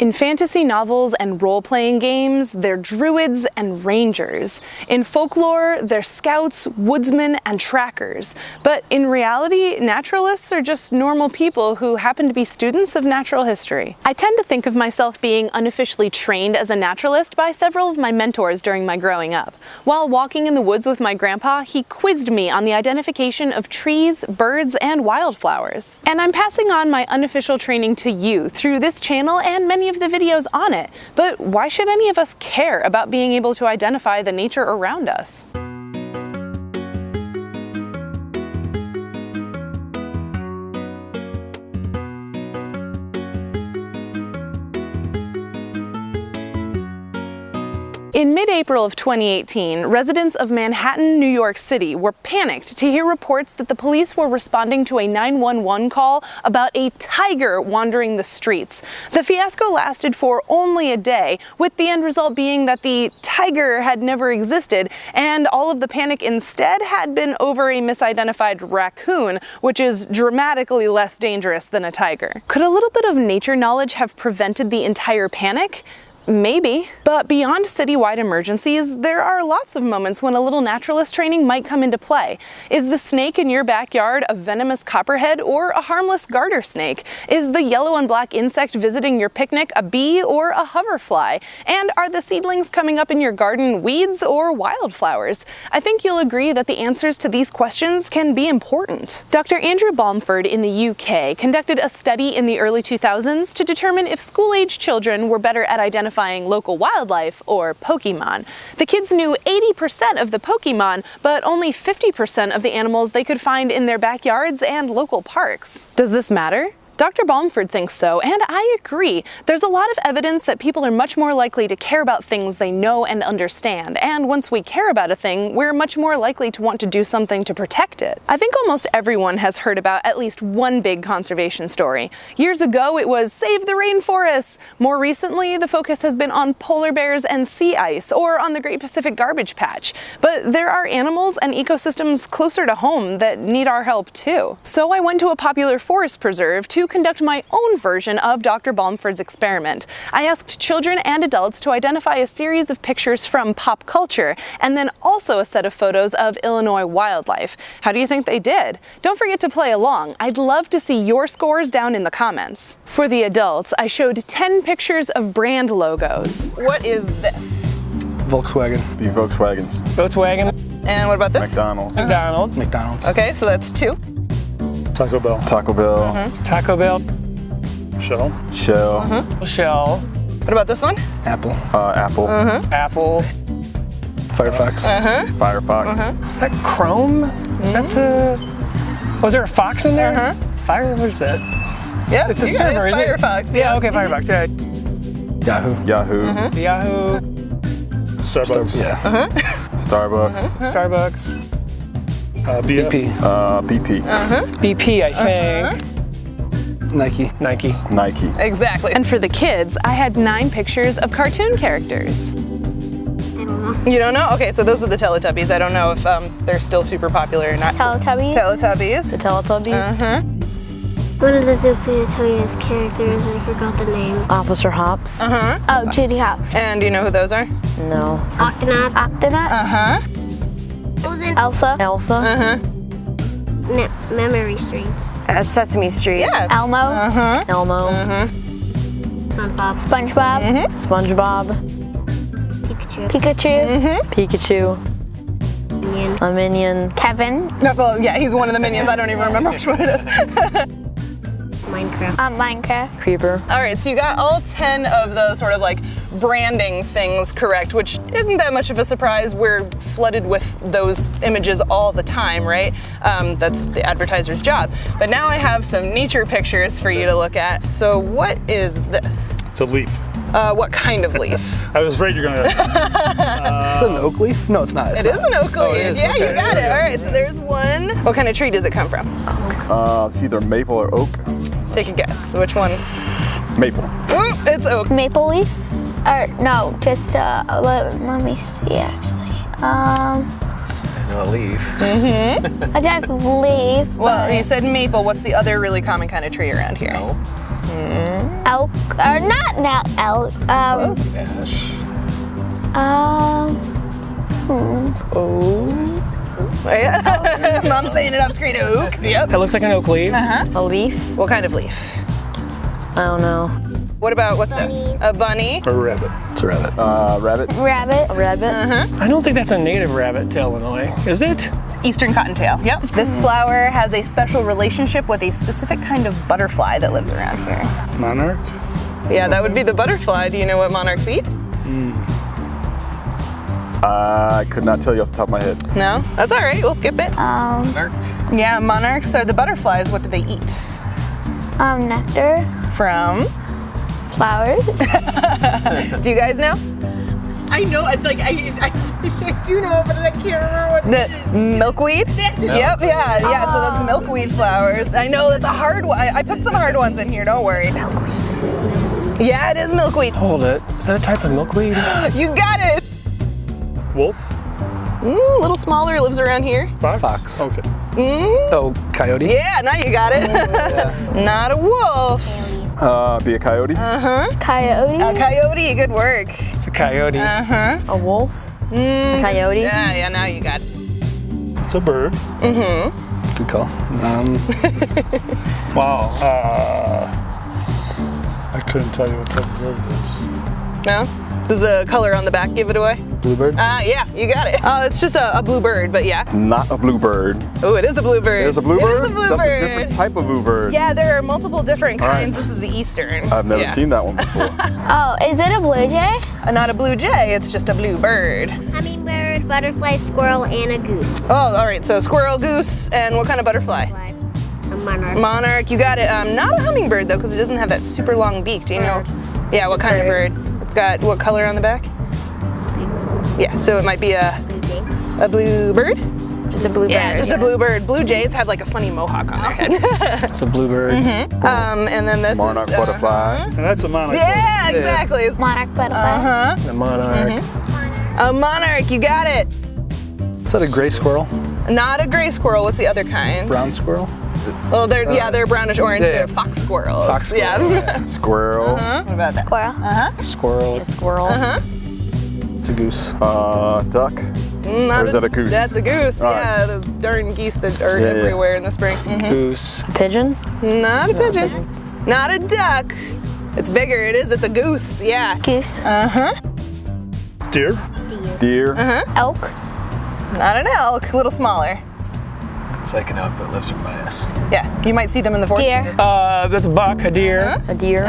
In fantasy novels and role-playing games, they're druids and rangers. In folklore, they're scouts, woodsmen, and trackers. But in reality, naturalists are just normal people who happen to be students of natural history. I tend to think of myself being unofficially trained as a naturalist by several of my mentors during my growing up. While walking in the woods with my grandpa, he quizzed me on the identification of trees, birds, and wildflowers. And I'm passing on my unofficial training to you through this channel and many of the videos on it. But why should any of us care about being able to identify the nature around us? In mid-April of 2018, residents of Manhattan, New York City were panicked to hear reports that the police were responding to a 911 call about a tiger wandering the streets. The fiasco lasted for only a day, with the end result being that the tiger had never existed, and all of the panic instead had been over a misidentified raccoon, which is dramatically less dangerous than a tiger. Could a little bit of nature knowledge have prevented the entire panic? Maybe. But beyond citywide emergencies, there are lots of moments when a little naturalist training might come into play. Is the snake in your backyard a venomous copperhead or a harmless garter snake? Is the yellow and black insect visiting your picnic a bee or a hoverfly? And are the seedlings coming up in your garden weeds or wildflowers? I think you'll agree that the answers to these questions can be important. Dr. Andrew Balmford in the UK conducted a study in the early 2000s to determine if school-age children were better at identifying local wildlife, or Pokémon. The kids knew 80% of the Pokémon, but only 50% of the animals they could find in their backyards and local parks. Does this matter? Dr. Balmford thinks so, and I agree. There's a lot of evidence that people are much more likely to care about things they know and understand, and once we care about a thing, we're much more likely to want to do something to protect it. I think almost everyone has heard about at least one big conservation story. Years ago, it was save the rainforests. More recently, the focus has been on polar bears and sea ice, or on the Great Pacific Garbage Patch. But there are animals and ecosystems closer to home that need our help too. So I went to a popular forest preserve to conduct my own version of Dr. Balmford's experiment. I asked children and adults to identify a series of pictures from pop culture, and then also a set of photos of Illinois wildlife. How do you think they did? Don't forget to play along. I'd love to see your scores down in the comments. For the adults, I showed 10 pictures of brand logos. What is this? Volkswagen. The Volkswagens. Volkswagen. And what about this? McDonald's. McDonald's. McDonald's. Okay, so that's 2. Taco Bell. Taco Bell. Taco Bell. Shell. Shell. Shell. What about this one? Apple. Apple. Apple. Firefox. Firefox. Is that Chrome? Is that the... Was there a fox in there? Fire? What is that? Yeah, It's a server, is it? Firefox. Yeah, okay, Firefox. Yeah. Yahoo. Yahoo. Starbucks. Yeah. Starbucks. Starbucks. BP. BP. BP, I think. Nike. Nike. Exactly. And for the kids, I had 9 pictures of cartoon characters. You don't know? Okay, so those are the Teletubbies. I don't know if they're still super popular or not. Teletubbies? Teletubbies. The Teletubbies? One of the Zootopia characters, I forgot the name. Officer Hops. Oh, Judy Hopps. And do you know who those are? No. Octonauts. Elsa. Memory Streets. Sesame Street. Yeah. Elmo. Elmo. SpongeBob. SpongeBob. SpongeBob. Pikachu. Pikachu. Minion. A Minion. Kevin. No, well, yeah, he's one of the minions. I don't even remember which one it is. Minecraft. Minecraft. Creeper. All right, so you got all 10 of the sort of like branding things correct, which isn't that much of a surprise. We're flooded with those images all the time, right? That's the advertiser's job. But now I have some nature pictures for you to look at. So what is this? It's a leaf. What kind of leaf? I was afraid you're gonna. Is it an oak leaf? No, it's not. It is an oak leaf. Oh, it is. Yeah, Okay. you got it. All right, so there's one. What kind of tree does it come from? It's either maple or oak. Take a guess. Which one? Maple. Ooh, it's oak. Maple leaf? Or no, just let me see actually. A leaf. A type of leaf. Well, you said maple. What's the other really common kind of tree around here? Elk, or not elk. Ash. Mom's saying it off screen. Oak. Yep. That looks like an oak leaf. A leaf? What kind of leaf? I don't know. What about, what's this? A bunny. A rabbit. It's a rabbit. Rabbit. Rabbit. A rabbit? I don't think that's a native rabbit to Illinois, is it? Eastern cottontail. Yep. This flower has a special relationship with a specific kind of butterfly that lives around here. Monarch. Yeah, that would be the butterfly. Do you know what monarchs eat? I could not tell you off the top of my head. No? That's all right. We'll skip it. Monarch. Yeah, monarchs are the butterflies. What do they eat? Nectar. From? Flowers. Do you guys know? I know. It's like, I do know, but I can't remember what it is. Milkweed? Yep, yeah. So that's milkweed flowers. I know, that's a hard one. I put some hard ones in here. Don't worry. Milkweed. Yeah, it is milkweed. Hold it. Is that a type of milkweed? You got it. Wolf. A little smaller, lives around here. Fox. Okay. Oh, coyote. Yeah, now you got it. Not a wolf. Be a coyote. Coyote. A coyote, good work. It's a coyote. A wolf? A coyote? Yeah, now you got it. It's a bird. Good call. Wow. I couldn't tell you what type of bird it is. No? Does the color on the back give it away? Bluebird. Yeah, you got it. It's just a blue bird, but yeah. Not a bluebird. Oh, it is a bluebird. There's a bluebird? It is a bluebird. That's a different type of bluebird. Yeah, there are multiple different kinds. right. This is the eastern. I've never seen that one before. Oh, is it a blue jay? Not a blue jay, it's just a blue bird. Hummingbird, butterfly, squirrel, and a goose. Oh, all right, so squirrel, goose, and what kind of butterfly? A monarch. Monarch, you got it. Not a hummingbird though, because it doesn't have that super long beak. Do you know? Yeah, what kind of bird? It's got what color on the back? Yeah, so it might be a blue bird? Just a blue bird. Yeah, just a blue bird. Blue jays have like a funny mohawk on their head. It's a bluebird. And then this Monarch is butterfly. And that's a monarch. Yeah, exactly. Monarch butterfly. The monarch. A monarch, you got it. Is that a gray squirrel? Not a gray squirrel. What's the other kind? Brown squirrel? Well, they're brownish orange. yeah. They're fox squirrels. Fox squirrel. Yeah. Squirrel. What about that? Squirrel. Squirrel. A squirrel. It's a goose. Duck. Not Or is that a goose? That's a goose. All Yeah, right. those darn geese that are Yeah. everywhere in the spring. Goose. A pigeon? Not a pigeon. Not a duck. It's bigger. It is. It's a goose. Yeah. Goose. Deer. Deer. Elk. Not an elk. A little smaller. It's like an elk but lives in bias. Yeah. You might see them in the forest. Deer. That's a buck, a deer. A deer?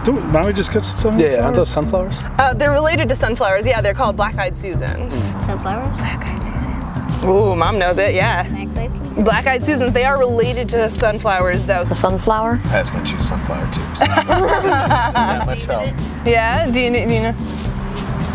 Why don't we just get some? Yeah, aren't those sunflowers? They're related to sunflowers. Yeah, they're called black-eyed Susans. Sunflowers. Black-eyed Susan. Ooh, Mom knows it. Yeah. Black-eyed Susans. They are related to sunflowers, though. A sunflower? I was gonna choose sunflower too. So. Not much help. Yeah. Do you know?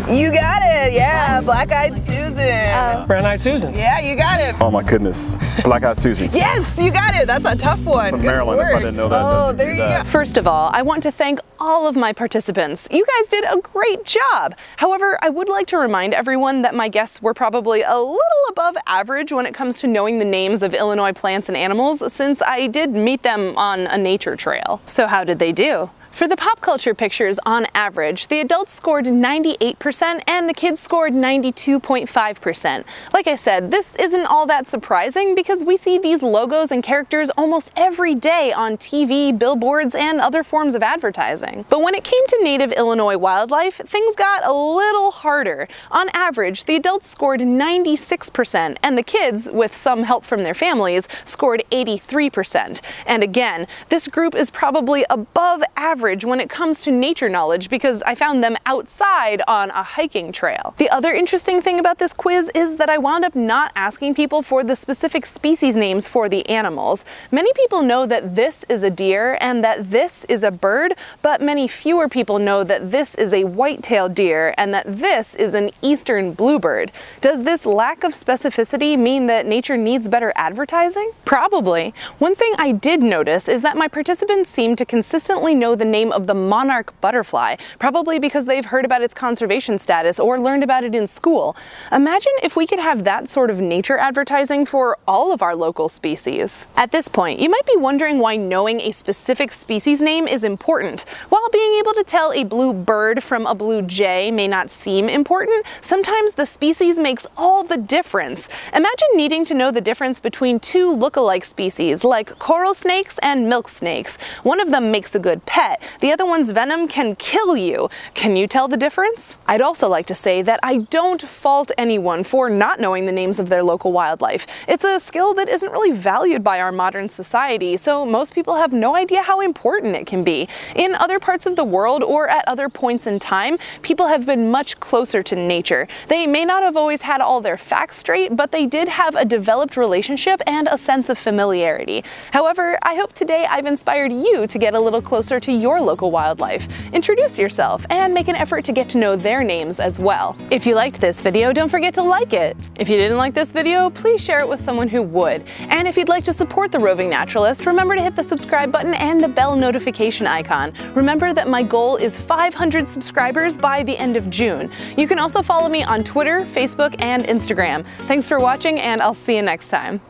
You got it. Yeah. Black-eyed Susan. Brown-eyed Susan. Yeah, you got it. Oh my goodness. Black-eyed Susan. Yes, you got it. That's a tough one. From Good Maryland, if I work. didn't know that, Oh, then there do you that. go. First of all, I want to thank all of my participants. You guys did a great job. However, I would like to remind everyone that my guests were probably a little above average when it comes to knowing the names of Illinois plants and animals, since I did meet them on a nature trail. So how did they do? For the pop culture pictures, on average, the adults scored 98% and the kids scored 92.5%. Like I said, this isn't all that surprising because we see these logos and characters almost every day on TV, billboards, and other forms of advertising. But when it came to native Illinois wildlife, things got a little harder. On average, the adults scored 96% and the kids, with some help from their families, scored 83%. And again, this group is probably above average when it comes to nature knowledge because I found them outside on a hiking trail. The other interesting thing about this quiz is that I wound up not asking people for the specific species names for the animals. Many people know that this is a deer and that this is a bird, but many fewer people know that this is a white-tailed deer and that this is an eastern bluebird. Does this lack of specificity mean that nature needs better advertising? Probably. One thing I did notice is that my participants seemed to consistently know the name of the monarch butterfly, probably because they've heard about its conservation status or learned about it in school. Imagine if we could have that sort of nature advertising for all of our local species. At this point, you might be wondering why knowing a specific species name is important. While being able to tell a blue bird from a blue jay may not seem important, sometimes the species makes all the difference. Imagine needing to know the difference between two look-alike species, like coral snakes and milk snakes. One of them makes a good pet, the other one's venom can kill you. Can you tell the difference? I'd also like to say that I don't fault anyone for not knowing the names of their local wildlife. It's a skill that isn't really valued by our modern society, so most people have no idea how important it can be. In other parts of the world or at other points in time, people have been much closer to nature. They may not have always had all their facts straight, but they did have a developed relationship and a sense of familiarity. However, I hope today I've inspired you to get a little closer to your local wildlife. Introduce yourself and make an effort to get to know their names as well. If you liked this video, don't forget to like it. If you didn't like this video, please share it with someone who would. And if you'd like to support the Roving Naturalist, remember to hit the subscribe button and the bell notification icon. Remember that my goal is 500 subscribers by the end of June. You can also follow me on Twitter, Facebook, and Instagram. Thanks for watching, and I'll see you next time.